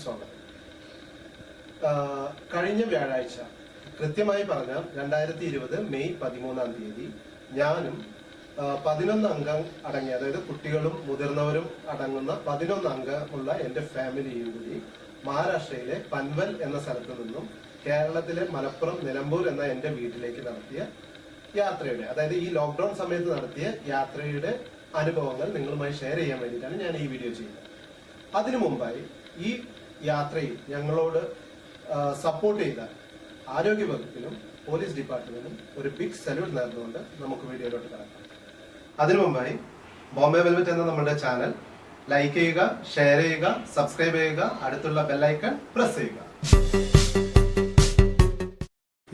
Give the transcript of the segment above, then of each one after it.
സ്വാഗതം. കഴിഞ്ഞ വ്യാഴാഴ്ച കൃത്യമായി പറഞ്ഞാൽ 2020 മെയ് 13 ഞാനും 11 അംഗം അടങ്ങിയ, അതായത് കുട്ടികളും മുതിർന്നവരും അടങ്ങുന്ന 11 അംഗമുള്ള എൻ്റെ ഫാമിലിയും കൂടി മഹാരാഷ്ട്രയിലെ പൻവൽ എന്ന സ്ഥലത്ത് നിന്നും കേരളത്തിലെ മലപ്പുറം നിലമ്പൂർ എന്ന എൻ്റെ വീട്ടിലേക്ക് നടത്തിയ യാത്രയുടെ, അതായത് ഈ ലോക്ക്ഡൌൺ സമയത്ത് നടത്തിയ യാത്രയുടെ അനുഭവങ്ങൾ നിങ്ങളുമായി ഷെയർ ചെയ്യാൻ വേണ്ടിയിട്ടാണ് ഞാൻ ഈ വീഡിയോ ചെയ്യുന്നത്. അതിനു മുമ്പായി ഈ യാത്രയിൽ ഞങ്ങളോട് സപ്പോർട്ട് ചെയ്ത ആരോഗ്യ വകുപ്പിനും പോലീസ് ഡിപ്പാർട്ട്മെന്റിനും ഒരു ബിഗ് സല്യൂട്ട് നേർന്നുകൊണ്ട് നമുക്ക് വീഡിയോയിലോട്ട് കടക്കാം. അതിനു മുമ്പായി ബോംബെ വെൽവെറ്റ് എന്ന നമ്മുടെ ചാനൽ ലൈക്ക് ചെയ്യുക, ഷെയർ ചെയ്യുക, സബ്സ്ക്രൈബ് ചെയ്യുക, അടുത്തുള്ള ബെല്ലൈക്കൺ പ്രസ് ചെയ്യുക.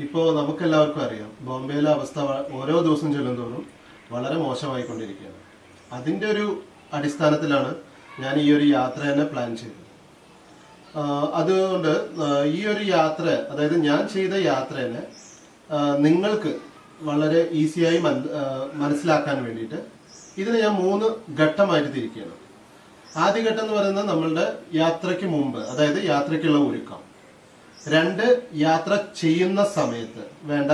ഇപ്പോൾ നമുക്കെല്ലാവർക്കും അറിയാം, ബോംബെയിലെ അവസ്ഥ ഓരോ ദിവസം ചെല്ലുന്തോറും വളരെ മോശമായിക്കൊണ്ടിരിക്കുകയാണ്. അതിൻ്റെ ഒരു അടിസ്ഥാനത്തിലാണ് ഞാൻ ഈ ഒരു യാത്ര തന്നെ പ്ലാൻ ചെയ്തത്. അതുകൊണ്ട് ഈ ഒരു യാത്ര, അതായത് ഞാൻ ചെയ്ത യാത്ര തന്നെ നിങ്ങൾക്ക് വളരെ ഈസിയായി മനസ്സിലാക്കാൻ വേണ്ടിയിട്ട് ഇതിനെ ഞാൻ 3 ഘട്ടമായിട്ട് തിരിക്കുകയാണ്. ആദ്യ ഘട്ടം എന്ന് പറയുന്നത് നമ്മളുടെ യാത്രയ്ക്ക് മുമ്പ്, അതായത് യാത്രയ്ക്കുള്ള ഒരുക്കം. 2 യാത്ര ചെയ്യുന്ന സമയത്ത് വേണ്ട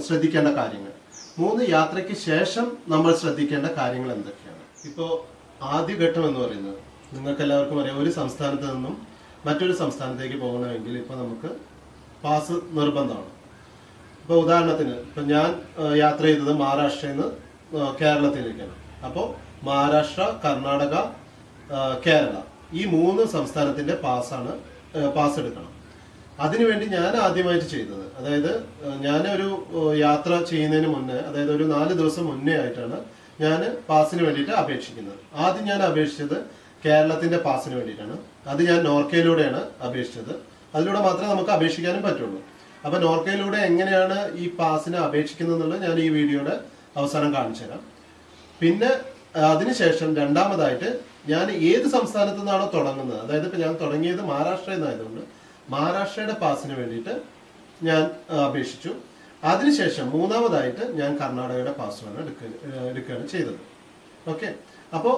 ശ്രദ്ധിക്കേണ്ട കാര്യങ്ങൾ. 3 യാത്രയ്ക്ക് ശേഷം നമ്മൾ ശ്രദ്ധിക്കേണ്ട കാര്യങ്ങൾ എന്തൊക്കെയാണ്. ഇപ്പോൾ ആദ്യ ഘട്ടം എന്ന് പറയുന്നത് നിങ്ങൾക്ക് എല്ലാവർക്കും അറിയാം, ഒരു സംസ്ഥാനത്ത് നിന്നും മറ്റൊരു സംസ്ഥാനത്തേക്ക് പോകണമെങ്കിൽ ഇപ്പോൾ നമുക്ക് പാസ് നിർബന്ധമാണ്. ഇപ്പോൾ ഉദാഹരണത്തിന് ഇപ്പം ഞാൻ യാത്ര ചെയ്തത് മഹാരാഷ്ട്രയിൽ നിന്ന് കേരളത്തിലേക്കാണ്. അപ്പോൾ മഹാരാഷ്ട്ര, കർണാടക, കേരള ഈ 3 സംസ്ഥാനത്തിൻ്റെ പാസ് എടുക്കണം. അതിനുവേണ്ടി ഞാൻ ആദ്യമായിട്ട് ചെയ്തത്, അതായത് ഞാനൊരു യാത്ര ചെയ്യുന്നതിന് മുന്നേ, അതായത് ഒരു 4 ദിവസം മുന്നേ ആയിട്ടാണ് ഞാൻ പാസിന് വേണ്ടിയിട്ട് അപേക്ഷിക്കുന്നത്. ആദ്യം ഞാൻ അപേക്ഷിച്ചത് കേരളത്തിന്റെ പാസിന് വേണ്ടിയിട്ടാണ്. അത് ഞാൻ നോർക്കയിലൂടെയാണ് അപേക്ഷിച്ചത്. അതിലൂടെ മാത്രമേ നമുക്ക് അപേക്ഷിക്കാനും പറ്റുള്ളൂ. അപ്പൊ നോർക്കയിലൂടെ എങ്ങനെയാണ് ഈ പാസിന് അപേക്ഷിക്കുന്നത് എന്നുള്ളത് ഞാൻ ഈ വീഡിയോയുടെ അവസാനം കാണിച്ചു തരാം. പിന്നെ അതിനുശേഷം രണ്ടാമതായിട്ട് ഞാൻ ഏത് സംസ്ഥാനത്തു നിന്നാണോ തുടങ്ങുന്നത്, അതായത് ഇപ്പൊ ഞാൻ തുടങ്ങിയത് മഹാരാഷ്ട്രയിൽ നിന്നായതുകൊണ്ട് മഹാരാഷ്ട്രയുടെ പാസിന് വേണ്ടിയിട്ട് ഞാൻ അപേക്ഷിച്ചു. അതിനുശേഷം മൂന്നാമതായിട്ട് ഞാൻ കർണാടകയുടെ പാസ്സാണ് എടുക്കുകയാണ് ചെയ്തത്. ഓക്കെ, അപ്പോൾ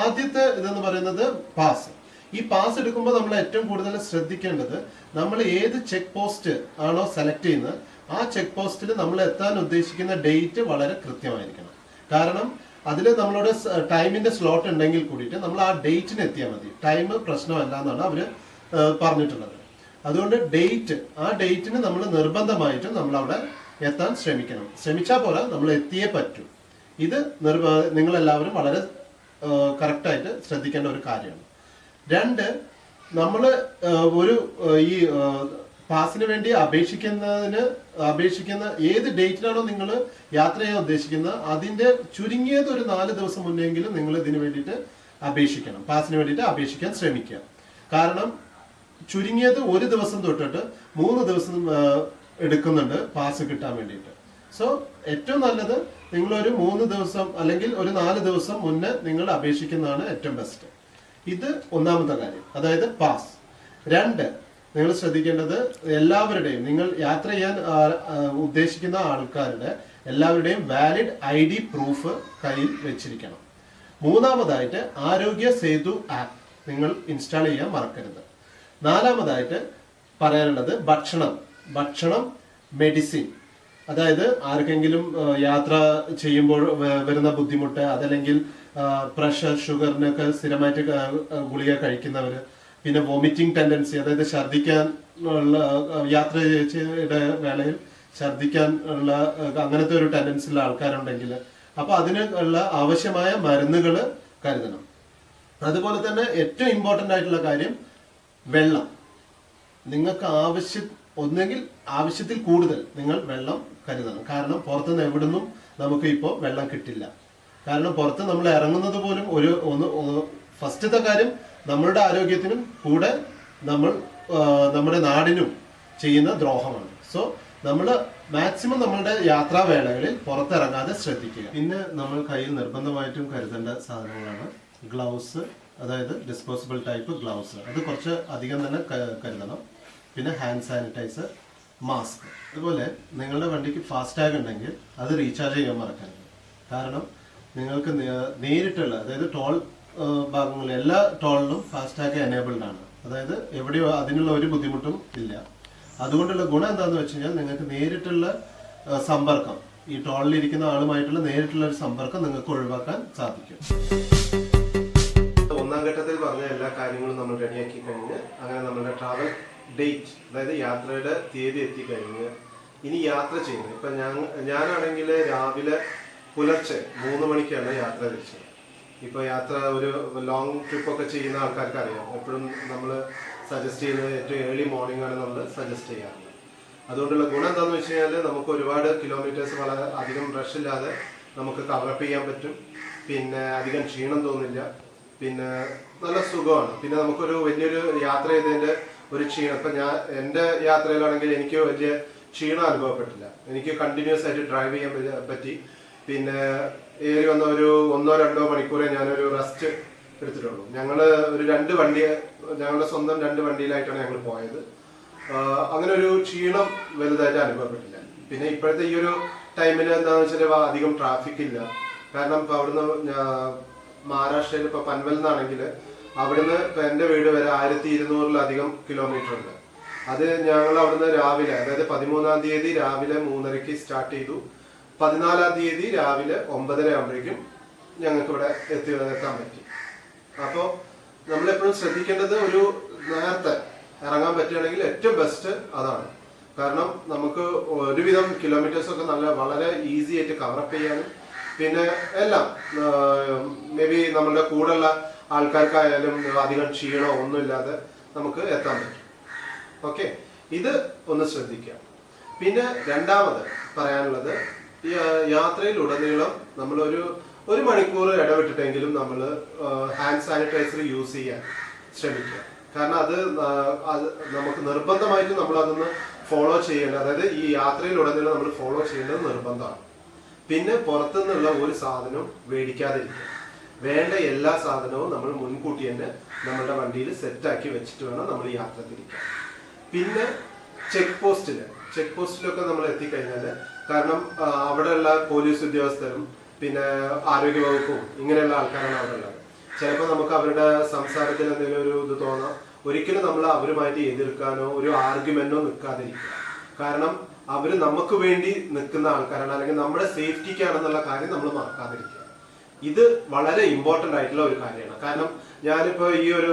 ആദ്യത്തെ ഇതെന്ന് പറയുന്നത് പാസ്. ഈ പാസ് എടുക്കുമ്പോൾ നമ്മൾ ഏറ്റവും കൂടുതൽ ശ്രദ്ധിക്കേണ്ടത്, നമ്മൾ ഏത് ചെക്ക് പോസ്റ്റ് ആണോ സെലക്ട് ചെയ്യുന്നത് ആ ചെക്ക് പോസ്റ്റിൽ നമ്മൾ എത്താൻ ഉദ്ദേശിക്കുന്ന ഡേറ്റ് വളരെ കൃത്യമായിരിക്കണം. കാരണം അതിൽ നമ്മളോട് ടൈമിന്റെ സ്ലോട്ട് ഉണ്ടെങ്കിൽ കൂടിയിട്ട് നമ്മൾ ആ ഡേറ്റിന് എത്തിയാൽ മതി. ടൈം പ്രശ്നമല്ല എന്നാണ് അവര് പറഞ്ഞിട്ടുള്ളത്. അതുകൊണ്ട് ആ ഡേറ്റിന് നമ്മൾ നിർബന്ധമായിട്ടും നമ്മൾ അവിടെ എത്താൻ ശ്രമിക്കണം. ശ്രമിച്ചാൽ പോരാ, നമ്മൾ എത്തിയേ പറ്റൂ. ഇത് നിങ്ങളെല്ലാവരും വളരെ കറക്റ്റായിട്ട് ശ്രദ്ധിക്കേണ്ട ഒരു കാര്യമാണ്. 2, നമ്മൾ ഈ പാസിന് വേണ്ടി അപേക്ഷിക്കുന്ന ഏത് ഡേറ്റിനാണോ നിങ്ങൾ യാത്ര ചെയ്യാൻ ഉദ്ദേശിക്കുന്നത് അതിന്റെ ചുരുങ്ങിയത് ഒരു 4 ദിവസം മുന്നെങ്കിലും നിങ്ങൾ ഇതിന് വേണ്ടിയിട്ട് അപേക്ഷിക്കണം. പാസിന് വേണ്ടിയിട്ട് അപേക്ഷിക്കാൻ ശ്രമിക്കുക. കാരണം ചുരുങ്ങിയത് 1 ദിവസം തൊട്ടിട്ട് 3 ദിവസം എടുക്കുന്നുണ്ട് പാസ് കിട്ടാൻ വേണ്ടിയിട്ട്. സോ ഏറ്റവും നല്ലത് നിങ്ങളൊരു 3 ദിവസം അല്ലെങ്കിൽ ഒരു 4 ദിവസം മുന്നേ നിങ്ങൾ അപേക്ഷിക്കുന്നതാണ് ഏറ്റവും ബെസ്റ്റ്. ഇത് ഒന്നാമത്തെ കാര്യം, അതായത് പാസ്. 2, നിങ്ങൾ ശ്രദ്ധിക്കേണ്ടത് എല്ലാവരുടെയും, നിങ്ങൾ യാത്ര ചെയ്യാൻ ഉദ്ദേശിക്കുന്ന ആൾക്കാരുടെ എല്ലാവരുടെയും വാലിഡ് ID പ്രൂഫ് കയ്യിൽ വെച്ചിരിക്കണം. മൂന്നാമതായിട്ട് ആരോഗ്യ സേതു ആപ്പ് നിങ്ങൾ ഇൻസ്റ്റാൾ ചെയ്യാൻ മറക്കരുത്. 4മതായിട്ട് പറയാനുള്ളത് ഭക്ഷണം, മെഡിസിൻ. അതായത് ആർക്കെങ്കിലും യാത്ര ചെയ്യുമ്പോൾ വരുന്ന ബുദ്ധിമുട്ട്, അതല്ലെങ്കിൽ പ്രഷർ, ഷുഗറിനൊക്കെ സ്ഥിരമായിട്ട് ഗുളിക കഴിക്കുന്നവർ, പിന്നെ വോമിറ്റിംഗ് ടെൻഡൻസി, അതായത് ഛർദ്ദിക്കാൻ ഉള്ള, യാത്രയുടെ വേളയിൽ ഛർദ്ദിക്കാൻ ഉള്ള അങ്ങനത്തെ ഒരു ടെൻഡൻസി ഉള്ള ആൾക്കാരുണ്ടെങ്കിൽ അപ്പൊ അതിനുള്ള ആവശ്യമായ മരുന്നുകൾ കരുതണം. അതുപോലെ തന്നെ ഏറ്റവും ഇമ്പോർട്ടൻ്റ് ആയിട്ടുള്ള കാര്യം വെള്ളം. നിങ്ങൾക്ക് ഒന്നെങ്കിൽ ആവശ്യത്തിൽ കൂടുതൽ നിങ്ങൾ വെള്ളം കരുതണം. കാരണം പുറത്തുനിന്ന് എവിടുന്നും നമുക്ക് ഇപ്പോൾ വെള്ളം കിട്ടില്ല. കാരണം പുറത്ത് നമ്മൾ ഇറങ്ങുന്നത് പോലും ഫസ്റ്റത്തെ കാര്യം നമ്മളുടെ ആരോഗ്യത്തിനും കൂടെ നമ്മുടെ നാടിനും ചെയ്യുന്ന ദ്രോഹമാണ്. സോ നമ്മൾ മാക്സിമം നമ്മളുടെ യാത്രാവേളകളിൽ പുറത്തിറങ്ങാതെ ശ്രദ്ധിക്കുക. പിന്നെ നമ്മൾ കയ്യിൽ നിർബന്ധമായിട്ടും കരുതേണ്ട സാധനങ്ങളാണ് ഗ്ലൗസ്, അതായത് ഡിസ്പോസിബിൾ ടൈപ്പ് ഗ്ലൗസ്. അത് കുറച്ച് അധികം തന്നെ കരുതണം. പിന്നെ ഹാൻഡ് സാനിറ്റൈസർ, മാസ്ക്. അതുപോലെ നിങ്ങളുടെ വണ്ടിക്ക് ഫാസ്ടാഗ് ഉണ്ടെങ്കിൽ അത് റീചാർജ് ചെയ്യാൻ മറക്കരുത്. കാരണം നിങ്ങൾക്ക് നേരിട്ടുള്ള, അതായത് ടോൾ ഭാഗങ്ങളിൽ എല്ലാ ടോളിലും ഫാസ്ടാഗ് എനേബിൾഡ് ആണ്. അതായത് എവിടെയോ അതിനുള്ള ഒരു ബുദ്ധിമുട്ടും ഇല്ല. അതുകൊണ്ടുള്ള ഗുണം എന്താണെന്ന് വെച്ച് കഴിഞ്ഞാൽ നിങ്ങൾക്ക് നേരിട്ടുള്ള സമ്പർക്കം, ഈ ടോളിലിരിക്കുന്ന ആളുമായിട്ടുള്ള നേരിട്ടുള്ള ഒരു സമ്പർക്കം നിങ്ങൾക്ക് ഒഴിവാക്കാൻ സാധിക്കും. ഒന്നാം ഘട്ടത്തിൽ പറഞ്ഞ എല്ലാ കാര്യങ്ങളും നമ്മൾ റെഡിയാക്കി കഴിഞ്ഞ് അങ്ങനെ നമ്മുടെ ട്രാവൽ ഡേറ്റ്, അതായത് യാത്രയുടെ തീയതി എത്തിക്കഴിഞ്ഞ് ഇനി യാത്ര ചെയ്യുന്നത്. ഇപ്പം ഞാനാണെങ്കിൽ രാവിലെ പുലർച്ചെ 3 മണിക്കാണ് യാത്ര തിരിച്ചത്. ഇപ്പോൾ യാത്ര ഒരു ലോങ് ട്രിപ്പൊക്കെ ചെയ്യുന്ന ആൾക്കാർക്ക് അറിയാം, എപ്പോഴും നമ്മൾ സജസ്റ്റ് ചെയ്യുന്നത് ഏറ്റവും ഏർലി മോർണിംഗ് ആണ് നമ്മൾ സജസ്റ്റ് ചെയ്യാറുള്ളത്. അതുകൊണ്ടുള്ള ഗുണം എന്താണെന്ന് വെച്ച് കഴിഞ്ഞാൽ നമുക്ക് ഒരുപാട് കിലോമീറ്റേഴ്സ് വളരെ അധികം റഷ് ഇല്ലാതെ നമുക്ക് കവറപ്പ് ചെയ്യാൻ പറ്റും. പിന്നെ അധികം ക്ഷീണം തോന്നില്ല, പിന്നെ നല്ല സുഖമാണ്. പിന്നെ നമുക്കൊരു വലിയൊരു യാത്ര ചെയ്തതിൻ്റെ ഒരു ക്ഷീണം, ഇപ്പം എൻ്റെ യാത്രയിലാണെങ്കിൽ എനിക്ക് വലിയ ക്ഷീണം അനുഭവപ്പെട്ടില്ല. എനിക്ക് കണ്ടിന്യൂസ് ആയിട്ട് ഡ്രൈവ് ചെയ്യാൻ പറ്റി. പിന്നെ ഏറി വന്ന ഒരു 1-2 മണിക്കൂറേ ഞാനൊരു റെസ്റ്റ് എടുത്തിട്ടുള്ളൂ. ഞങ്ങൾ ഒരു 2 വണ്ടി, ഞങ്ങളുടെ സ്വന്തം 2 വണ്ടിയിലായിട്ടാണ് ഞങ്ങൾ പോയത്. അങ്ങനെ ഒരു ക്ഷീണം വലുതായിട്ട് അനുഭവപ്പെട്ടില്ല. പിന്നെ ഇപ്പോഴത്തെ ഈ ഒരു ടൈമിൽ എന്താണെന്ന് വെച്ചാൽ അധികം ട്രാഫിക് ഇല്ല. കാരണം ഇപ്പോൾ അവിടുന്ന് മഹാരാഷ്ട്രയിൽ ഇപ്പോൾ പൻവൽ നിന്നാണെങ്കിൽ അവിടുന്ന് ഇപ്പം എൻ്റെ വീട് വരെ 1200-ലധികം കിലോമീറ്റർ ഉണ്ട്. അത് ഞങ്ങൾ അവിടുന്ന് രാവിലെ, അതായത് 13-ാം തീയതി രാവിലെ 3:30 സ്റ്റാർട്ട് ചെയ്തു. 14-ാം തീയതി രാവിലെ 9:30 ആകുമ്പോഴേക്കും ഞങ്ങൾക്ക് ഇവിടെ എത്താൻ പറ്റി. അപ്പോൾ നമ്മളെപ്പോഴും ശ്രദ്ധിക്കേണ്ടത് ഒരു നേരത്തെ ഇറങ്ങാൻ പറ്റുകയാണെങ്കിൽ ഏറ്റവും ബെസ്റ്റ് അതാണ്. കാരണം നമുക്ക് ഒരുവിധം കിലോമീറ്റേഴ്സൊക്കെ വളരെ ഈസി ആയിട്ട് കവറപ്പ് ചെയ്യാനും പിന്നെ എല്ലാം മേ ബി നമ്മളുടെ കൂടെയുള്ള ആൾക്കാർക്കായാലും അധികം ക്ഷീണമോ ഒന്നുമില്ലാതെ നമുക്ക് എത്താൻ പറ്റും. ഓക്കെ, ഇത് ഒന്ന് ശ്രദ്ധിക്കുക. പിന്നെ രണ്ടാമത് പറയാനുള്ളത്, ഈ യാത്രയിലുടനീളം നമ്മൾ ഒരു മണിക്കൂർ ഇടവിട്ടിട്ടെങ്കിലും നമ്മൾ ഹാൻഡ് സാനിറ്റൈസർ യൂസ് ചെയ്യാൻ ശ്രമിക്കുക. കാരണം അത് നമുക്ക് നിർബന്ധമായിട്ട് നമ്മൾ അതൊന്ന് ഫോളോ ചെയ്യേണ്ടത്, അതായത് ഈ യാത്രയിലുടനീളം നമ്മൾ ഫോളോ ചെയ്യേണ്ടത് നിർബന്ധമാണ്. പിന്നെ പുറത്തുനിന്നുള്ള ഒരു സാധനവും മേടിക്കാതിരിക്കുക. വേണ്ട എല്ലാ സാധനവും നമ്മൾ മുൻകൂട്ടി തന്നെ നമ്മുടെ വണ്ടിയിൽ സെറ്റാക്കി വെച്ചിട്ട് വേണം നമ്മൾ യാത്ര തിരിക്കാൻ. പിന്നെ ചെക്ക് പോസ്റ്റിലൊക്കെ നമ്മൾ എത്തിക്കഴിഞ്ഞാൽ, കാരണം അവിടെയുള്ള പോലീസ് ഉദ്യോഗസ്ഥരും പിന്നെ ആരോഗ്യവകുപ്പും ഇങ്ങനെയുള്ള ആൾക്കാരാണ് അവിടെ ഉള്ളത്. ചിലപ്പോൾ നമുക്ക് അവരുടെ സംസാരത്തിൽ എന്തെങ്കിലും ഒരു ഇത് തോന്നാം. ഒരിക്കലും നമ്മൾ അവരുമായിട്ട് എതിർക്കാനോ ഒരു ആർഗ്യുമെന്റോ നിൽക്കാതിരിക്കുക. കാരണം അവർ നമുക്ക് വേണ്ടി നിൽക്കുന്ന ആൾക്കാരാണ്, അല്ലെങ്കിൽ നമ്മുടെ സേഫ്റ്റിക്കാണെന്നുള്ള കാര്യം നമ്മൾ മറക്കാതിരിക്കുക. ഇത് വളരെ ഇമ്പോർട്ടൻ്റ് ആയിട്ടുള്ള ഒരു കാര്യമാണ്. കാരണം ഞാനിപ്പോൾ ഈ ഒരു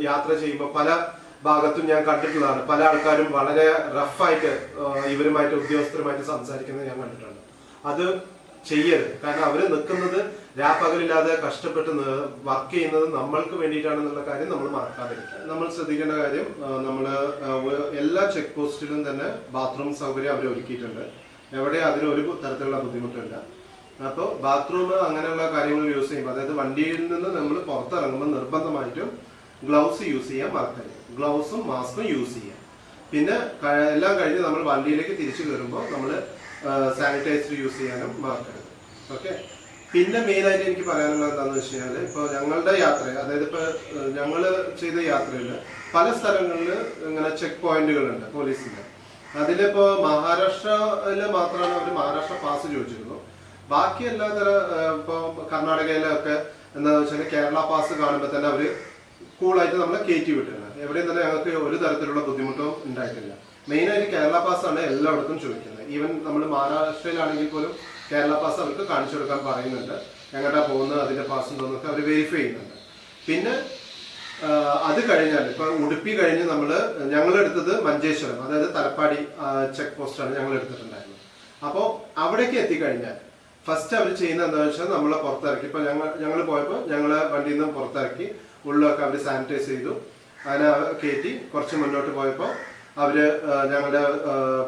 യാത്ര ചെയ്യുമ്പോൾ പല ഭാഗത്തും ഞാൻ കണ്ടിട്ടുള്ളതാണ്, പല ആൾക്കാരും വളരെ റഫായിട്ട് ഇവരുമായിട്ട് ഉദ്യോഗസ്ഥരുമായിട്ട് സംസാരിക്കുന്നത് ഞാൻ കണ്ടിട്ടുണ്ട്. അത് ചെയ്യരുത്. കാരണം അവർ നിൽക്കുന്നത് രാപ്പകലില്ലാതെ കഷ്ടപ്പെട്ട് വർക്ക് ചെയ്യുന്നത് നമ്മൾക്ക് വേണ്ടിയിട്ടാണെന്നുള്ള കാര്യം നമ്മൾ മറക്കാതിരിക്കുക. നമ്മൾ ശ്രദ്ധിക്കേണ്ട കാര്യം, നമ്മൾ എല്ലാ ചെക്ക് പോസ്റ്റിലും തന്നെ ബാത്റൂം സൗകര്യം അവർ ഒരുക്കിയിട്ടുണ്ട്. എവിടെ അതിന് ഒരു തരത്തിലുള്ള ബുദ്ധിമുട്ടില്ല. അപ്പോൾ ബാത്റൂം അങ്ങനെയുള്ള കാര്യങ്ങൾ യൂസ് ചെയ്യുമ്പോൾ, അതായത് വണ്ടിയിൽ നിന്ന് നമ്മൾ പുറത്തിറങ്ങുമ്പോൾ നിർബന്ധമായിട്ടും ഗ്ലൗസ് യൂസ് ചെയ്യാൻ മറക്കരുത്. ഗ്ലൗസും മാസ്കും യൂസ് ചെയ്യാം. പിന്നെ എല്ലാം കഴിഞ്ഞ് നമ്മൾ വണ്ടിയിലേക്ക് തിരിച്ചു കയറുമ്പോൾ നമ്മൾ സാനിറ്റൈസർ യൂസ് ചെയ്യാനും മറക്കരുത്. ഓക്കെ. പിന്നെ മെയിനായിട്ട് എനിക്ക് പറയാനുള്ളത് എന്താണെന്ന് വെച്ച് കഴിഞ്ഞാൽ, ഇപ്പോൾ ഞങ്ങളുടെ യാത്ര, അതായത് ഇപ്പോൾ ഞങ്ങൾ ചെയ്ത യാത്രയിൽ പല സ്ഥലങ്ങളിൽ ഇങ്ങനെ ചെക്ക് പോയിന്റുകളുണ്ട് പോലീസിൻ്റെ. അതിലിപ്പോൾ മഹാരാഷ്ട്രയിൽ മാത്രമാണ് അവർ മഹാരാഷ്ട്ര പാസ് ചോദിച്ചിരുന്നു. ബാക്കി എല്ലാ ഇപ്പോൾ കർണാടകയിലൊക്കെ എന്താണെന്ന് വെച്ചാൽ കേരള പാസ് കാണുമ്പോൾ തന്നെ അവർ കൂളായിട്ട് നമ്മളെ കയറ്റി വിട്ടിരുന്നത്. എവിടെയും തന്നെ ഞങ്ങൾക്ക് ഒരു തരത്തിലുള്ള ബുദ്ധിമുട്ടും ഉണ്ടായിട്ടില്ല. മെയിനായിട്ട് കേരള പാസ് ആണ് എല്ലായിടത്തും ചോദിക്കുന്നത്. ഈവൻ നമ്മൾ മഹാരാഷ്ട്രയിലാണെങ്കിൽ പോലും കേരള പാസ് അവർക്ക് കാണിച്ചു കൊടുക്കാൻ പറയുന്നുണ്ട്. എങ്ങോട്ടാ പോകുന്നത്, അതിന്റെ പാസ് ഉണ്ടോന്നൊക്കെ അവർ വെരിഫൈ ചെയ്യുന്നുണ്ട്. പിന്നെ അത് കഴിഞ്ഞാൽ ഇപ്പൊ ഉടുപ്പി കഴിഞ്ഞ് ഞങ്ങൾ എടുത്തത് മഞ്ചേശ്വരം, അതായത് തലപ്പാടി ചെക്ക് പോസ്റ്റാണ് ഞങ്ങൾ എടുത്തിട്ടുണ്ടായിരുന്നത്. അപ്പോൾ അവിടേക്ക് എത്തിക്കഴിഞ്ഞാൽ ഫസ്റ്റ് അവർ ചെയ്യുന്നത് എന്താണെന്ന് വെച്ചാൽ നമ്മളെ പുറത്തിറക്കി. ഇപ്പൊ ഞങ്ങൾ പോയപ്പോൾ ഞങ്ങളെ വണ്ടിയിൽ നിന്ന് പുറത്തിറക്കി, ഉള്ളിലൊക്കെ അവർ സാനിറ്റൈസ് ചെയ്തു. അതിനെ കയറ്റി കുറച്ച് മുന്നോട്ട് പോയപ്പോൾ അവര് ഞങ്ങളുടെ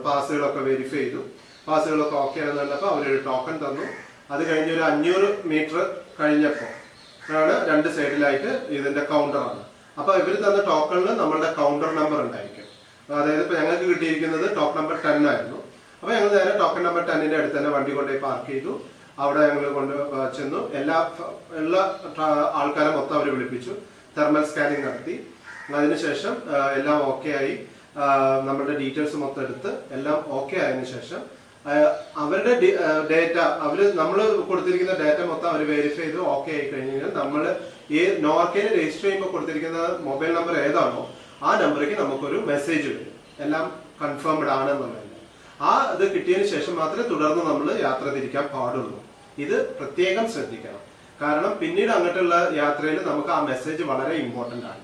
പാസുകളൊക്കെ വെരിഫൈ ചെയ്തു. പാസുകളൊക്കെ ഓക്കെ ആണെന്ന് കണ്ടപ്പോൾ അവരൊരു ടോക്കൺ തന്നു. അത് കഴിഞ്ഞ് ഒരു 500 മീറ്റർ കഴിഞ്ഞപ്പോൾ ആണ് 2 സൈഡിലായിട്ട് ഇതിന്റെ കൗണ്ടറാണ്. അപ്പൊ ഇവർ തന്ന ടോക്കണിൽ നമ്മളുടെ കൗണ്ടർ നമ്പർ ഉണ്ടായിരിക്കും. അതായത് ഇപ്പൊ ഞങ്ങൾക്ക് കിട്ടിയിരിക്കുന്നത് ടോക്കൺ നമ്പർ 10 ആയിരുന്നു. അപ്പൊ ഞങ്ങൾ നേരെ ടോക്കൺ നമ്പർ 10ന്റെ അടുത്ത് തന്നെ വണ്ടി കൊണ്ടുപോയി പാർക്ക് ചെയ്തു. അവിടെ ഞങ്ങൾ ചെന്നു. എല്ലാ ആൾക്കാരെ മൊത്തം അവർ വിളിപ്പിച്ചു. തെർമൽ സ്കാനിങ് നടത്തി. അതിനുശേഷം എല്ലാം ഓക്കെ ആയി. നമ്മുടെ ഡീറ്റെയിൽസ് മൊത്തം എടുത്ത് എല്ലാം ഓക്കെ ആയതിനു ശേഷം അവരുടെ ഡേറ്റ നമ്മൾ കൊടുത്തിരിക്കുന്ന ഡേറ്റ മൊത്തം അവർ വെരിഫൈ ചെയ്ത് ഓക്കെ ആയി കഴിഞ്ഞാൽ നമ്മൾ ഈ നോർക്കയിൽ രജിസ്റ്റർ ചെയ്യുമ്പോൾ കൊടുത്തിരിക്കുന്ന മൊബൈൽ നമ്പർ ഏതാണോ ആ നമ്പറിലേക്ക് നമുക്കൊരു മെസ്സേജ് വരും, എല്ലാം കൺഫേംഡ് ആണെന്നുള്ളത്. അത് കിട്ടിയതിന് ശേഷം മാത്രമേ തുടർന്ന് നമ്മൾ യാത്ര തിരിക്കാൻ പാടുള്ളൂ. ഇത് പ്രത്യേകം ശ്രദ്ധിക്കണം. കാരണം പിന്നീട് അങ്ങോട്ടുള്ള യാത്രയിൽ നമുക്ക് ആ മെസ്സേജ് വളരെ ഇമ്പോർട്ടന്റ് ആണ്.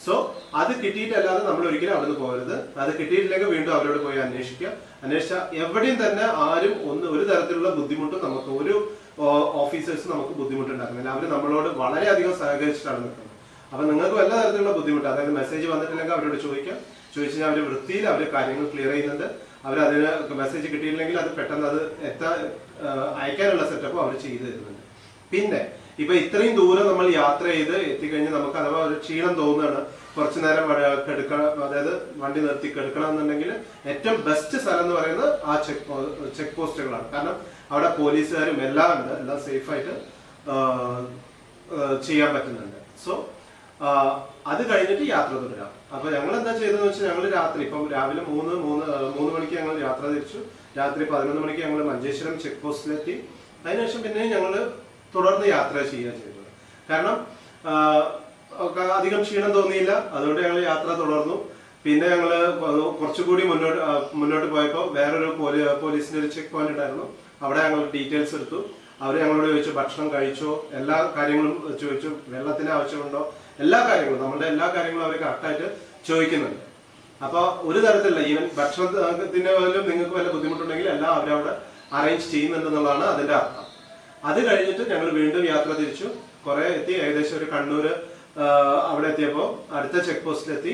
സോ അത് കിട്ടിയിട്ടല്ലാതെ നമ്മൾ ഒരിക്കലും അവിടുന്ന് പോകരുത്. അത് കിട്ടിയിട്ടില്ലെങ്കിൽ വീണ്ടും അവരോട് പോയി അന്വേഷിച്ചാൽ എവിടെയും തന്നെ ആരും ഒരു തരത്തിലുള്ള ബുദ്ധിമുട്ടും നമുക്ക് ഒരു ഓഫീസേഴ്സ് നമുക്ക് ബുദ്ധിമുട്ടുണ്ടാക്കുന്നില്ല. അവർ നമ്മളോട് വളരെയധികം സഹകരിച്ചിട്ടാണ് നിൽക്കുന്നത്. അപ്പൊ നിങ്ങൾക്ക് വല്ല തരത്തിലുള്ള ബുദ്ധിമുട്ട്, അതായത് മെസ്സേജ് വന്നിട്ടില്ലെങ്കിൽ അവരോട് ചോദിച്ചു കഴിഞ്ഞാൽ അവർ വൃത്തിയിൽ അവർ കാര്യങ്ങൾ ക്ലിയർ ചെയ്യുന്നുണ്ട്. അവരതിന് മെസ്സേജ് കിട്ടിയില്ലെങ്കിൽ അത് പെട്ടെന്ന് അത് അയക്കാനുള്ള സെറ്റപ്പും അവർ ചെയ്തു തരുന്നുണ്ട്. പിന്നെ ഇപ്പൊ ഇത്രയും ദൂരം നമ്മൾ യാത്ര ചെയ്ത് എത്തിക്കഴിഞ്ഞാൽ നമുക്ക് അഥവാ ഒരു ക്ഷീണം തോന്നുകയാണ്, കുറച്ചു നേരം കെടുക്കണം, അതായത് വണ്ടി നിർത്തി കെടുക്കണം എന്നുണ്ടെങ്കിൽ ഏറ്റവും ബെസ്റ്റ് സ്ഥലം എന്ന് പറയുന്നത് ആ ചെക്ക് പോസ്റ്റുകളാണ്. കാരണം അവിടെ പോലീസുകാരും എല്ലാം ഉണ്ട്, എല്ലാം സേഫ് ആയിട്ട് ചെയ്യാൻ പറ്റുന്നുണ്ട്. സോ അത് കഴിഞ്ഞിട്ട് യാത്ര തുടരാം. അപ്പൊ ഞങ്ങൾ എന്താ ചെയ്തതെന്ന് വെച്ചാൽ ഞങ്ങൾ രാത്രി ഇപ്പം രാവിലെ മൂന്ന് മണിക്ക് ഞങ്ങൾ യാത്ര തിരിച്ചു. രാത്രി 11 മണിക്ക് ഞങ്ങൾ മഞ്ചേശ്വരം ചെക്ക് പോസ്റ്റിലെത്തി. അതിനുശേഷം പിന്നെ ഞങ്ങൾ തുടർന്ന് യാത്ര ചെയ്യുക ചെയ്തത്. കാരണം അധികം ക്ഷീണം തോന്നിയില്ല, അതുകൊണ്ട് ഞങ്ങൾ യാത്ര തുടർന്നു. പിന്നെ ഞങ്ങൾ കുറച്ചുകൂടി മുന്നോട്ട് പോയപ്പോൾ വേറൊരു പോലീസിന്റെ ഒരു ചെക്ക് പോയിന്റ് ഉണ്ടായിരുന്നു. അവിടെ ഞങ്ങൾ ഡീറ്റെയിൽസ് എടുത്തു. അവർ ഞങ്ങളോട് ചോദിച്ചു ഭക്ഷണം കഴിച്ചോ, എല്ലാ കാര്യങ്ങളും ചോദിച്ചു, വെള്ളത്തിന് ആവശ്യമുണ്ടോ, എല്ലാ കാര്യങ്ങളും നമ്മുടെ എല്ലാ കാര്യങ്ങളും അവർ കറക്റ്റായിട്ട് ചോദിക്കുന്നുണ്ട്. അപ്പൊ ഒരു തരത്തിലുള്ള ഈവൻ ഭക്ഷണത്തിന് പോലും നിങ്ങൾക്ക് വല്ല ബുദ്ധിമുട്ടുണ്ടെങ്കിൽ എല്ലാം അവരവിടെ അറേഞ്ച് ചെയ്യുന്നുണ്ടെന്നുള്ളതാണ് അതിന്റെ അർത്ഥം. അത് കഴിഞ്ഞിട്ട് ഞങ്ങൾ വീണ്ടും യാത്ര തിരിച്ചു. കുറെ എത്തി, ഏകദേശം ഒരു കണ്ണൂര് അവിടെ എത്തിയപ്പോൾ അടുത്ത ചെക്ക് പോസ്റ്റിലെത്തി.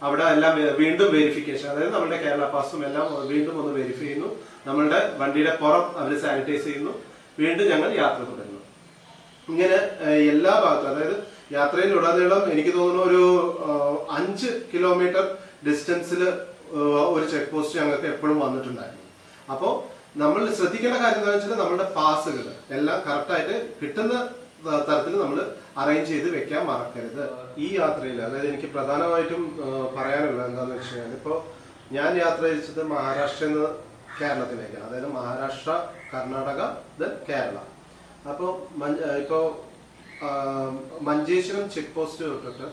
അവിടെ എല്ലാം വീണ്ടും വെരിഫിക്കേഷൻ, അതായത് നമ്മുടെ കേരള പാസും എല്ലാം വീണ്ടും ഒന്ന് വെരിഫൈ ചെയ്യുന്നു. നമ്മളുടെ വണ്ടിയുടെ പുറം അവർ സാനിറ്റൈസ് ചെയ്യുന്നു. വീണ്ടും ഞങ്ങൾ യാത്ര തുടരുന്നു. ഇങ്ങനെ എല്ലാ ഭാഗത്തും, അതായത് യാത്രയിൽ ഉടനീളം എനിക്ക് തോന്നുന്നു ഒരു 5 കിലോമീറ്റർ ഡിസ്റ്റൻസിൽ ഒരു ചെക്ക് പോസ്റ്റ് ഞങ്ങൾക്ക് എപ്പോഴും വന്നിട്ടുണ്ടായിരുന്നു. അപ്പോൾ നമ്മൾ ശ്രദ്ധിക്കേണ്ട കാര്യം എന്താണെന്ന് വെച്ചാൽ നമ്മുടെ പാസുകൾ എല്ലാം കറക്റ്റായിട്ട് കിട്ടുന്ന തരത്തിൽ നമ്മൾ അറേഞ്ച് ചെയ്ത് വെക്കാൻ മറക്കരുത്. ഈ യാത്രയിൽ അതായത് എനിക്ക് പ്രധാനമായിട്ടും പറയാനുള്ളത് എന്താണെന്ന് വെച്ച് കഴിഞ്ഞാൽ, ഇപ്പോൾ ഞാൻ യാത്ര തിരിച്ചത് മഹാരാഷ്ട്രയിൽ നിന്ന് കേരളത്തിലേക്കാണ്. അതായത് മഹാരാഷ്ട്ര, കർണാടക, ദെൻ കേരള. അപ്പോൾ ഇപ്പോൾ മഞ്ചേശ്വരം ചെക്ക് പോസ്റ്റ് തൊട്ടിട്ട്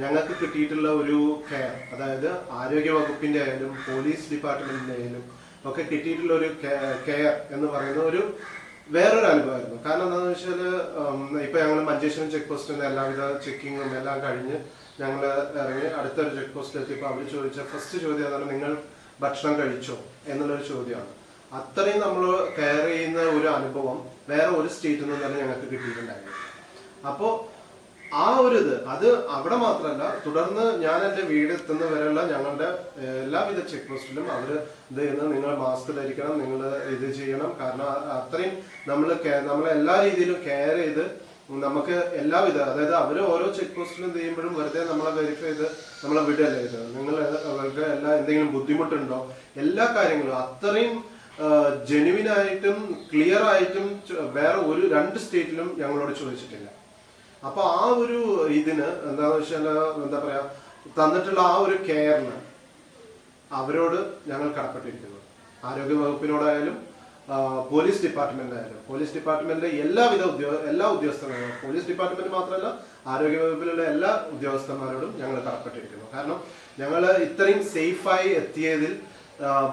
ഞങ്ങൾക്ക് കിട്ടിയിട്ടുള്ള ഒരു കെയർ, അതായത് ആരോഗ്യ വകുപ്പിന്റെ ആയാലും പോലീസ് ഡിപ്പാർട്ട്മെന്റിന്റെ ആയാലും ഒക്കെ കിട്ടിയിട്ടുള്ള ഒരു കെയർ എന്ന് പറയുന്ന ഒരു വേറൊരു അനുഭവമായിരുന്നു. കാരണം എന്താണെന്ന് വെച്ചാൽ ഇപ്പൊ ഞങ്ങൾ മഞ്ചേശ്വരം ചെക്ക് പോസ്റ്റിന്റെ എല്ലാവിധ ചെക്കിങ്ങും എല്ലാം കഴിഞ്ഞ് ഞങ്ങൾ ഇറങ്ങി അടുത്തൊരു ചെക്ക് പോസ്റ്റിൽ എത്തിയപ്പോൾ അവർ ചോദിച്ച ഫസ്റ്റ് ചോദ്യം അതാണ്, നിങ്ങൾ ഭക്ഷണം കഴിച്ചോ എന്നുള്ളൊരു ചോദ്യമാണ്. അത്രയും നമ്മൾ കെയർ ചെയ്യുന്ന ഒരു അനുഭവം വേറെ ഒരു സ്റ്റേറ്റിൽ നിന്നും തന്നെ ഞങ്ങൾക്ക് കിട്ടിയിട്ടുണ്ടായിരുന്നു. അപ്പോൾ ആ ഒരു അത് അവിടെ മാത്രമല്ല, തുടർന്ന് ഞാൻ എൻ്റെ വീട് എത്തുന്നവരെയുള്ള ഞങ്ങളുടെ എല്ലാവിധ ചെക്ക് പോസ്റ്റിലും അവർ ഇത് ചെയ്യുന്നത്, നിങ്ങൾ മാസ്ക് ധരിക്കണം, നിങ്ങൾ ഇത് ചെയ്യണം. കാരണം അത്രയും നമ്മളെ എല്ലാ രീതിയിലും കെയർ ചെയ്ത് നമുക്ക് എല്ലാവിധ, അതായത് അവർ ഓരോ ചെക്ക് പോസ്റ്റിലും എന്ത് ചെയ്യുമ്പോഴും വെറുതെ നമ്മളെ വെരിഫൈ ചെയ്ത് നമ്മളെ വിടല്ലേ ഇത്, നിങ്ങൾ അവർക്ക് എന്തെങ്കിലും ബുദ്ധിമുട്ടുണ്ടോ, എല്ലാ കാര്യങ്ങളും അത്രയും ജെനുവിനായിട്ടും ക്ലിയർ ആയിട്ടും വേറെ ഒരു 2 സ്റ്റേറ്റിലും ഞങ്ങളോട് ചോദിച്ചിട്ടില്ല. അപ്പൊ ആ ഒരു ഇതിന് എന്താണെന്ന് വെച്ചാൽ എന്താ പറയാ, തന്നിട്ടുള്ള ആ ഒരു കെയറിന് അവരോട് ഞങ്ങൾ കടപ്പെട്ടിരിക്കുന്നു. ആരോഗ്യ വകുപ്പിനോടായാലും പോലീസ് ഡിപ്പാർട്ട്മെന്റ് ആയാലും, പോലീസ് ഡിപ്പാർട്ട്മെന്റിലെ എല്ലാ ഉദ്യോഗസ്ഥന്മാരും, പോലീസ് ഡിപ്പാർട്ട്മെന്റ് മാത്രമല്ല ആരോഗ്യ വകുപ്പിലുള്ള എല്ലാ ഉദ്യോഗസ്ഥന്മാരോടും ഞങ്ങൾ കടപ്പെട്ടിരിക്കുന്നു. കാരണം ഞങ്ങൾ ഇത്രയും സേഫായി എത്തിയതിൽ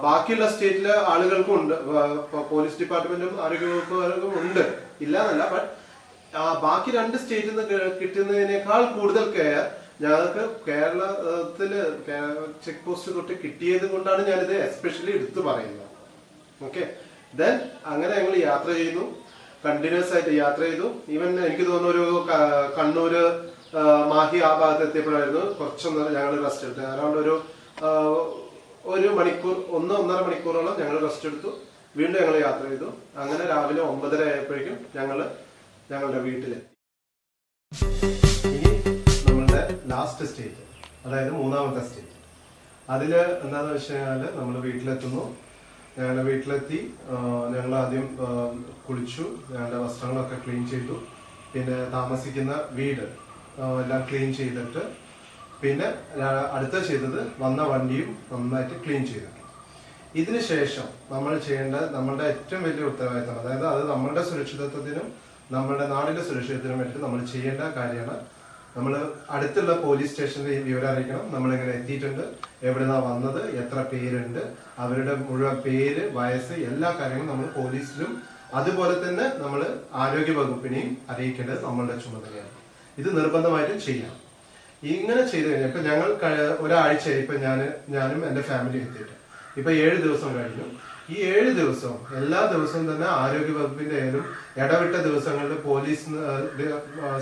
ബാക്കിയുള്ള സ്റ്റേറ്റിലെ ആളുകൾക്കും ഉണ്ട്, പോലീസ് ഡിപ്പാർട്ട്മെന്റും ആരോഗ്യ വകുപ്പുകാർക്കും ഉണ്ട്, ഇല്ല എന്നല്ല. ബട്ട് ബാക്കി 2 സ്റ്റേറ്റിൽ നിന്ന് കിട്ടുന്നതിനേക്കാൾ കൂടുതൽ കെയർ ഞങ്ങൾക്ക് കേരളത്തില് ചെക്ക് പോസ്റ്റ് തൊട്ട് കിട്ടിയത് കൊണ്ടാണ് ഞാനിത് എസ്പെഷ്യലി എടുത്തു പറയുന്നത്. ഓക്കെ, ദെൻ അങ്ങനെ ഞങ്ങൾ യാത്ര ചെയ്യുന്നു, കണ്ടിന്യൂസ് ആയിട്ട് യാത്ര ചെയ്തു. ഈവൻ എനിക്ക് തോന്നുന്നു ഒരു കണ്ണൂര് മാഹി ആ ഭാഗത്ത് എത്തിയപ്പോഴായിരുന്നു കുറച്ചൊന്ന് ഞങ്ങൾ റെസ്റ്റ് എടുത്തത്. അറൗണ്ട് ഒരു മണിക്കൂർ, 1-1.5 മണിക്കൂറോളം ഞങ്ങൾ റെസ്റ്റ് എടുത്തു. വീണ്ടും ഞങ്ങൾ യാത്ര ചെയ്തു. അങ്ങനെ രാവിലെ 9:30 ആയപ്പോഴേക്കും ഞങ്ങളുടെ വീട്ടിലെത്തി. ഇനി നമ്മളുടെ ലാസ്റ്റ് സ്റ്റേറ്റ്, അതായത് 3ാമത്തെ സ്റ്റേറ്റ്, അതില് എന്താന്ന് വെച്ച് കഴിഞ്ഞാല് നമ്മൾ വീട്ടിലെത്തുന്നു. ഞങ്ങളുടെ വീട്ടിലെത്തി ഞങ്ങൾ ആദ്യം കുളിച്ചു, ഞങ്ങളുടെ വസ്ത്രങ്ങളൊക്കെ ക്ലീൻ ചെയ്തു. പിന്നെ താമസിക്കുന്ന വീട് എല്ലാം ക്ലീൻ ചെയ്തിട്ട് പിന്നെ അടുത്ത ചെയ്തത് വന്ന വണ്ടിയും നന്നായിട്ട് ക്ലീൻ ചെയ്തിട്ടു. ഇതിനുശേഷം നമ്മൾ ചെയ്യേണ്ട നമ്മളുടെ ഏറ്റവും വലിയ ഉത്തരവാദിത്തം, അതായത് അത് നമ്മളുടെ സുരക്ഷിതത്വത്തിനും നമ്മുടെ നാടിന്റെ സുരക്ഷിതത്തിനും വേണ്ടിയിട്ട് നമ്മൾ ചെയ്യേണ്ട കാര്യമാണ്. നമ്മൾ അടുത്തുള്ള പോലീസ് സ്റ്റേഷനിൽ വിവരം അറിയിക്കണം. നമ്മളിങ്ങനെ എത്തിയിട്ടുണ്ട്, എവിടുന്നാ വന്നത്, എത്ര പേരുണ്ട്, അവരുടെ മുഴുവൻ പേര്, വയസ്സ്, എല്ലാ കാര്യങ്ങളും നമ്മൾ പോലീസിലും അതുപോലെ തന്നെ നമ്മൾ ആരോഗ്യ വകുപ്പിനെയും അറിയിക്കേണ്ടത് നമ്മളുടെ ചുമതലയാണ്. ഇത് നിർബന്ധമായിട്ടും ചെയ്യാം. ഇങ്ങനെ ചെയ്തു കഴിഞ്ഞാൽ ഇപ്പൊ ഞങ്ങൾ ഒരാഴ്ച ഇപ്പൊ ഞാനും എന്റെ ഫാമിലി എത്തിയിട്ട് ഇപ്പൊ 7 ദിവസം കഴിഞ്ഞു. ഈ 7 ദിവസവും എല്ലാ ദിവസവും തന്നെ ആരോഗ്യ വകുപ്പിന്റെ ആയാലും ഇടവിട്ട ദിവസങ്ങളിൽ പോലീസ്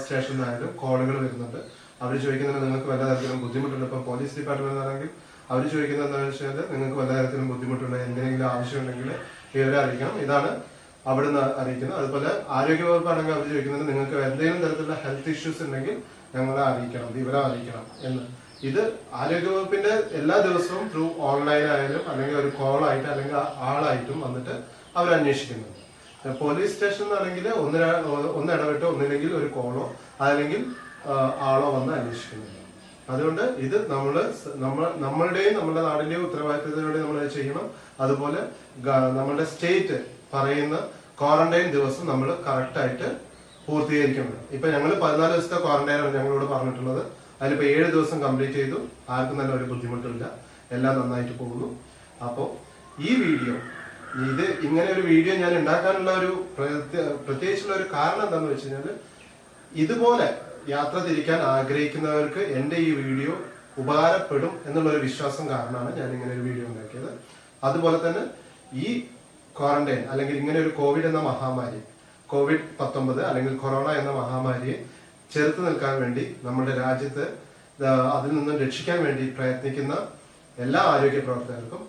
സ്റ്റേഷനിൽ നിന്നായാലും കോളുകൾ വരുന്നുണ്ട്. അവർ ചോദിക്കുന്നത് നിങ്ങൾക്ക് വല്ല തരത്തിലും ബുദ്ധിമുട്ടുണ്ട്. ഇപ്പൊ പോലീസ് ഡിപ്പാർട്ട്മെന്റ് ആണെങ്കിൽ അവർ ചോദിക്കുന്നത് എന്താണെന്ന് വെച്ചാൽ നിങ്ങൾക്ക് വല്ല തരത്തിലും ബുദ്ധിമുട്ടുണ്ട്, എന്തെങ്കിലും ആവശ്യമുണ്ടെങ്കിൽ വിവരം അറിയിക്കണം. ഇതാണ് അവിടുന്ന് അറിയിക്കുന്നത്. അതുപോലെ ആരോഗ്യ വകുപ്പാണെങ്കിൽ അവർ ചോദിക്കുന്നത് നിങ്ങൾക്ക് എന്തെങ്കിലും തരത്തിലുള്ള ഹെൽത്ത് ഇഷ്യൂസ് ഉണ്ടെങ്കിൽ ഞങ്ങളെ അറിയിക്കണം, വിവരം അറിയിക്കണം എന്ന്. ഇത് ആരോഗ്യവകുപ്പിന്റെ എല്ലാ ദിവസവും ത്രൂ ഓൺലൈൻ ആയാലും അല്ലെങ്കിൽ ഒരു കോൾ ആയിട്ട് അല്ലെങ്കിൽ ആളായിട്ടും വന്നിട്ട് അവർ അന്വേഷിക്കുന്നുണ്ട്. പോലീസ് സ്റ്റേഷൻ എന്നാണെങ്കിൽ ഒന്ന് ഇടവിട്ട് ഒന്നില്ലെങ്കിൽ ഒരു കോളോ അല്ലെങ്കിൽ ആളോ വന്ന് അന്വേഷിക്കുന്നുണ്ട്. അതുകൊണ്ട് ഇത് നമ്മളുടെയും നമ്മുടെ നാടിന്റെയും ഉത്തരവാദിത്തത്തിലൂടെ നമ്മൾ ചെയ്യണം. അതുപോലെ നമ്മുടെ സ്റ്റേറ്റ് പറയുന്ന ക്വാറന്റൈൻ ദിവസം നമ്മൾ കറക്റ്റായിട്ട് പൂർത്തീകരിക്കണം. ഇപ്പൊ ഞങ്ങൾ 14 ദിവസത്തെ ക്വാറന്റൈനാണ് ഞങ്ങളോട് പറഞ്ഞിട്ടുള്ളത്. അതിലിപ്പോ 7 ദിവസം കംപ്ലീറ്റ് ചെയ്തു. ആർക്കും തന്നെ ഒരു ബുദ്ധിമുട്ടില്ല, എല്ലാം നന്നായിട്ട് പോകുന്നു. അപ്പോൾ ഈ വീഡിയോ, ഇത് ഇങ്ങനെ ഒരു വീഡിയോ ഞാൻ ഉണ്ടാക്കാനുള്ള ഒരു പ്രത്യേകിച്ചുള്ള ഒരു കാരണം എന്താണെന്ന് വെച്ച് കഴിഞ്ഞാൽ ഇതുപോലെ യാത്ര തിരിക്കാൻ ആഗ്രഹിക്കുന്നവർക്ക് എൻ്റെ ഈ വീഡിയോ ഉപകാരപ്പെടും എന്നുള്ള ഒരു വിശ്വാസം കാരണമാണ് ഞാൻ ഇങ്ങനെ ഒരു വീഡിയോ ഉണ്ടാക്കിയത്. അതുപോലെ തന്നെ ഈ ക്വാറന്റൈൻ അല്ലെങ്കിൽ ഇങ്ങനെ ഒരു കോവിഡ് എന്ന മഹാമാരി, COVID-19 അല്ലെങ്കിൽ കൊറോണ എന്ന മഹാമാരിയെ ചെറുത്തു നിൽക്കാൻ വേണ്ടി നമ്മുടെ രാജ്യത്ത് അതിൽ നിന്നും രക്ഷിക്കാൻ വേണ്ടി പ്രയത്നിക്കുന്ന എല്ലാ ആരോഗ്യ പ്രവർത്തകർക്കും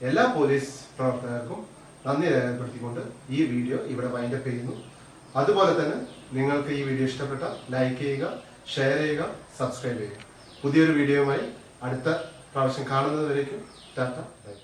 എല്ലാ പോലീസ് പ്രവർത്തകർക്കും നന്ദി രേഖപ്പെടുത്തിക്കൊണ്ട് ഈ വീഡിയോ ഇവിടെ വൈൻഡപ്പ് ചെയ്യുന്നു. അതുപോലെ തന്നെ നിങ്ങൾക്ക് ഈ വീഡിയോ ഇഷ്ടപ്പെട്ട ലൈക്ക് ചെയ്യുക, ഷെയർ ചെയ്യുക, സബ്സ്ക്രൈബ് ചെയ്യുക. പുതിയൊരു വീഡിയോയുമായി അടുത്ത പ്രാവശ്യം കാണുന്നതുവരേക്കും ടാറ്റ ബൈ.